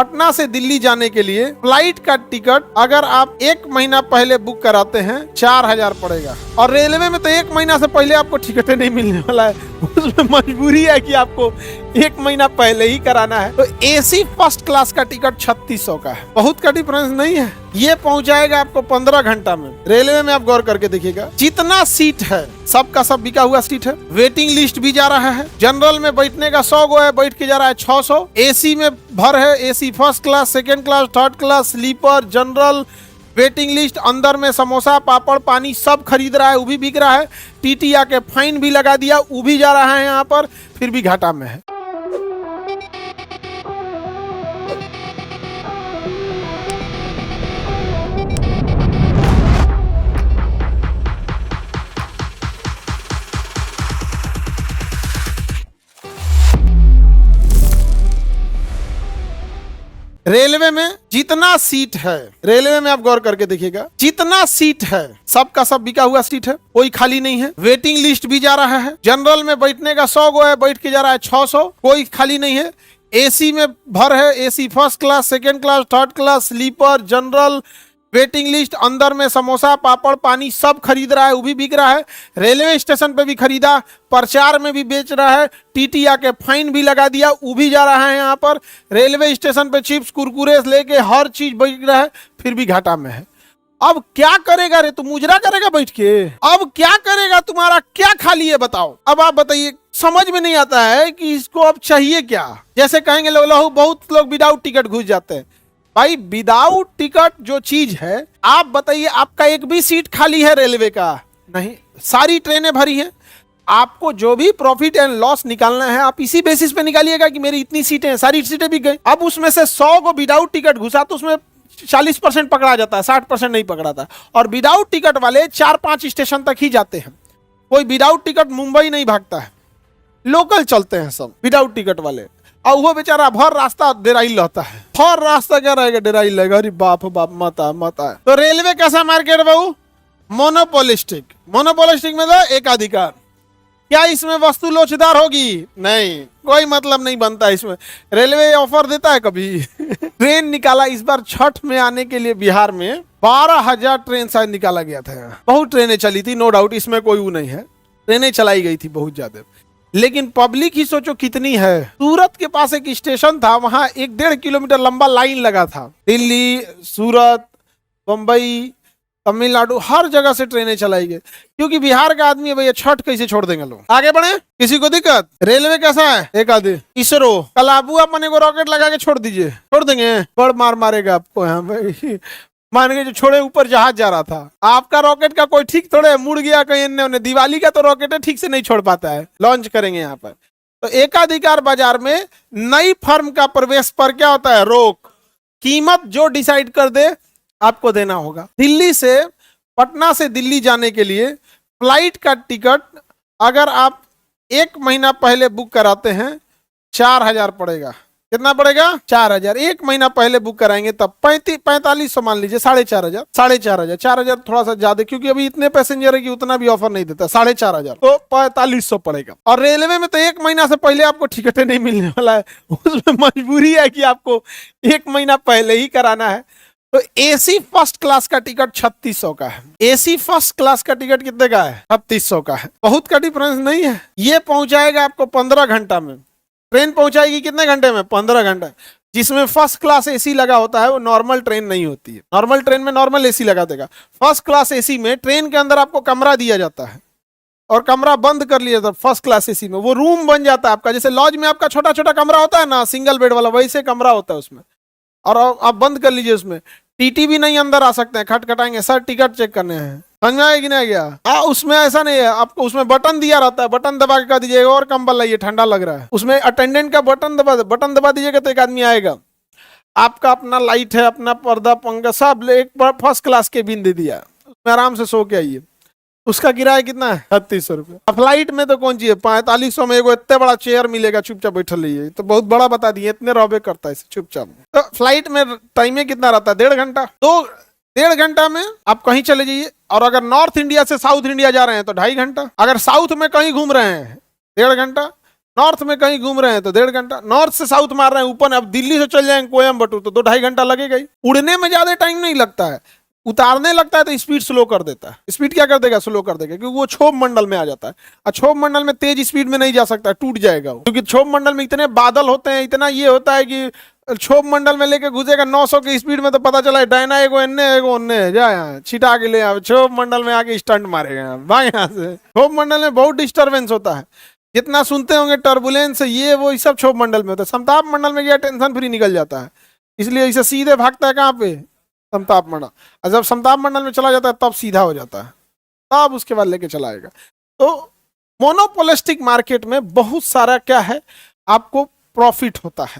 पटना से दिल्ली जाने के लिए फ्लाइट का टिकट अगर आप 1 महीना पहले बुक कराते हैं 4000 पड़ेगा। और रेलवे में तो 1 महीना से पहले आपको टिकट नहीं मिलने वाला है, उसमें मजबूरी है कि आपको 1 महीना पहले ही कराना है। तो एसी फर्स्ट क्लास का टिकट 3600 का है, बहुत का डिफरेंस नहीं है। ये पहुंचाएगा आपको 15 घंटा में। रेलवे में आप गौर करके देखिएगा, जितना सीट है सबका सब बिका हुआ सीट है। वेटिंग लिस्ट भी जा रहा है। जनरल में बैठने का 100 गो है, बैठ के जा रहा है 600। एसी में भर है, AC first class, second class, third class, sleeper, general, waiting list. अंदर में समोसा, पापड़, पानी सब खरीद रहा है, वो भी बिक रहा है। टीटी आके फाइन भी लगा दिया, वो भी जा रहा है यहाँ पर, फिर भी घाटा में है। रेलवे में जितना सीट है, रेलवे में आप गौर करके देखिएगा, जितना सीट है सबका सब बिका हुआ सीट है, कोई खाली नहीं है। वेटिंग लिस्ट भी जा रहा है। जनरल में बैठने का 100 गो है, बैठ के जा रहा है 600, कोई खाली नहीं है। एसी में भर है, AC first class, second class, third class, sleeper, general, waiting list. अंदर में समोसा, पापड़, पानी सब खरीद रहा है, वो भी बिक रहा है। रेलवे स्टेशन पे भी खरीदा, प्रचार में भी बेच रहा है। टीटी आके फाइन भी लगा दिया, वो भी जा रहा है यहाँ पर। रेलवे स्टेशन पे चिप्स, कुरकुरे लेके हर चीज बिक रहा है, फिर भी घाटा में है। अब क्या करेगा रे, तू मुजरा करेगा बैठ के? अब क्या करेगा, तुम्हारा क्या खाली है बताओ? अब आप बताइए, समझ में नहीं आता है कि इसको अब चाहिए क्या। जैसे कहेंगे लोग, बहुत लोग विदाउट टिकट घुस जाते हैं। भाई विदाउट टिकट जो चीज है, आप बताइए, आपका एक भी सीट खाली है रेलवे का? नहीं, सारी ट्रेनें भरी हैं। आपको जो भी प्रॉफिट एंड लॉस निकालना है, आप इसी बेसिस पे निकालिएगा कि मेरी इतनी सीटें हैं, सारी सीटें बिक गई। अब उसमें से 100 को विदाउट टिकट घुसा तो उसमें 40% पकड़ा जाता है, 60% नहीं पकड़ाता। और विदाउट टिकट वाले 4-5 स्टेशन तक ही जाते हैं। कोई विदाउट टिकट मुंबई नहीं भागता है, लोकल चलते हैं सब विदाउट टिकट वाले। और वो बेचारा भर रास्ता डेराइल रहता है। भर रास्ता क्या रहेगा, डेराइल रहेगा। अरे बाप बाप, मत है। तो रेलवे कैसा मार्केट बाबू? मोनोपोलिस्टिक। मोनोपोलिस्टिक मतलब एकाधिकार। क्या इसमें वस्तु लोचदार होगी? नहीं, कोई मतलब नहीं बनता इसमें। रेलवे ऑफर देता है कभी? ट्रेन निकाला इस बार छठ में आने के लिए बिहार में 12,000 ट्रेन शायद निकाला गया था। बहुत ट्रेनें चली थी, नो डाउट, इसमें कोई वो नहीं है। ट्रेनें चलाई गई थी बहुत ज्यादा, लेकिन पब्लिक ही सोचो कितनी है। सूरत के पास एक स्टेशन था, वहां 1-1.5 किलोमीटर लंबा लाइन लगा था। दिल्ली, सूरत, बंबई, तमिलनाडु, हर जगह से ट्रेनें चलाई गई। क्योंकि बिहार का आदमी है भैया, छठ कैसे छोड़ देंगे लोग? आगे बढ़े, किसी को दिक्कत? रेलवे कैसा है? एक आदि इसरो कलाबू अपने को रॉकेट लगा के छोड़ दीजिए, छोड़ देंगे? बड़ मार मारेगा आपको यहाँ भाई। मान के जो छोड़े, ऊपर जहाज जा रहा था, आपका रॉकेट का कोई ठीक थोड़े, मुड़ गया कहीं इन्ने। दिवाली का तो रॉकेट ठीक से नहीं छोड़ पाता है, लॉन्च करेंगे यहाँ पर। तो एकाधिकार बाजार में नई फर्म का प्रवेश पर क्या होता है? रोक। कीमत जो डिसाइड कर दे आपको देना होगा। दिल्ली से, पटना से दिल्ली जाने के लिए फ्लाइट का टिकट अगर आप 1 महीना पहले बुक कराते हैं 4000 पड़ेगा। कितना पड़ेगा? 4000। 1 महीना पहले बुक कराएंगे तब 4500 मान लीजिए, 4500। 4000 थोड़ा सा ज्यादा, क्योंकि अभी इतने पैसेंजर है कि उतना भी ऑफर नहीं देता। 4500 तो 4500 पड़ेगा। और रेलवे में तो 1 महीना से पहले आपको टिकटें नहीं मिलने वाला है, उसमें मजबूरी है कि आपको 1 महीना पहले ही कराना है। तो एसी फर्स्ट क्लास का टिकट 3600 का है। एसी फर्स्ट क्लास का टिकट कितने का है? 3600 का है, बहुत का डिफरेंस नहीं है। ये पहुंचाएगा आपको 15 घंटा में। ट्रेन पहुंचाएगी कितने घंटे में? 15 घंटे। जिसमें फर्स्ट क्लास एसी लगा होता है, वो नॉर्मल ट्रेन नहीं होती है। नॉर्मल ट्रेन में नॉर्मल एसी लगा देगा। फर्स्ट क्लास एसी में ट्रेन के अंदर आपको कमरा दिया जाता है और कमरा बंद कर लिया जाता है। फर्स्ट क्लास एसी में वो रूम बन जाता है आपका, जैसे लॉज में आपका छोटा छोटा कमरा होता है ना, सिंगल बेड वाला, वैसे कमरा होता है उसमें। और आप बंद कर लीजिए उसमें। टीटी भी नहीं अंदर आ सकते हैं, खटखटाएंगे, सर टिकट चेक करने हैं। समझ में आया कि नहीं गया? उसमें ऐसा नहीं है, आपको उसमें बटन दिया रहता है, बटन दबा के कह दीजिएगा और कंबल लाइए, ठंडा लग रहा है। उसमें अटेंडेंट का बटन दबा दीजिएगा तो एक आदमी आएगा। आपका अपना लाइट है, अपना पर्दा, पंखा, सब एक फर्स्ट क्लास के बिन दे दिया, उसमें आराम से सो के आइए। उसका किराया कितना है? 3600 रुपये। फ्लाइट में तो कौन चीज है, 4500 में एगो इतने बड़ा चेयर मिलेगा, चुपचाप बैठल रहिए। तो बहुत बड़ा बता दिए, इतने रौबे करता है चुपचाप। तो फ्लाइट में टाइम में कितना रहता है? 1.5 घंटा। तो 1.5 घंटा में आप कहीं चले जाइए। और अगर नॉर्थ इंडिया से साउथ इंडिया जा रहे हैं तो 2.5 घंटा। अगर साउथ में कहीं घूम रहे हैं 1.5 घंटा। नॉर्थ में कहीं घूम रहे हैं तो 1.5 घंटा, नॉर्थ से साउथ मार रहे हैं ऊपर, अब दिल्ली से चल जाएंगे कोयम्बटूर तो 2-2.5 घंटा लगेगा ही। उड़ने में ज्यादा टाइम नहीं लगता है, उतारने लगता है तो स्पीड स्लो कर देता है। स्पीड क्या कर देगा, स्लो कर देगा, क्योंकि वो क्षोभ मंडल में आ जाता है। और क्षोभ मंडल में तेज स्पीड में नहीं जा सकता, टूट जाएगा वो, क्योंकि क्षोभ मंडल में इतने बादल होते हैं, इतना ये होता है कि क्षोभ मंडल में लेके घुसेगा 900 की स्पीड में तो पता चला डायना एगो एन्ने एगो ओन्ने है, जा यहाँ छिटा के ले आओ, क्षोभ मंडल में आके स्टंट मारेगा भाग यहाँ से। क्षोभ मंडल में बहुत डिस्टर्बेंस होता है, जितना सुनते होंगे टर्बुलेंस ये वो सब क्षोभ मंडल में होता है। समताप मंडल में क्या टेंशन फ्री निकल जाता है, इसलिए इसे सीधे भागता है कहाँ पे, समताप मंडल। और जब समताप मंडल में चला जाता है तब सीधा हो जाता है, तब उसके बाद लेके चला आएगा। तो मोनोपोलिस्टिक मार्केट में बहुत सारा क्या है, आपको प्रॉफिट होता है।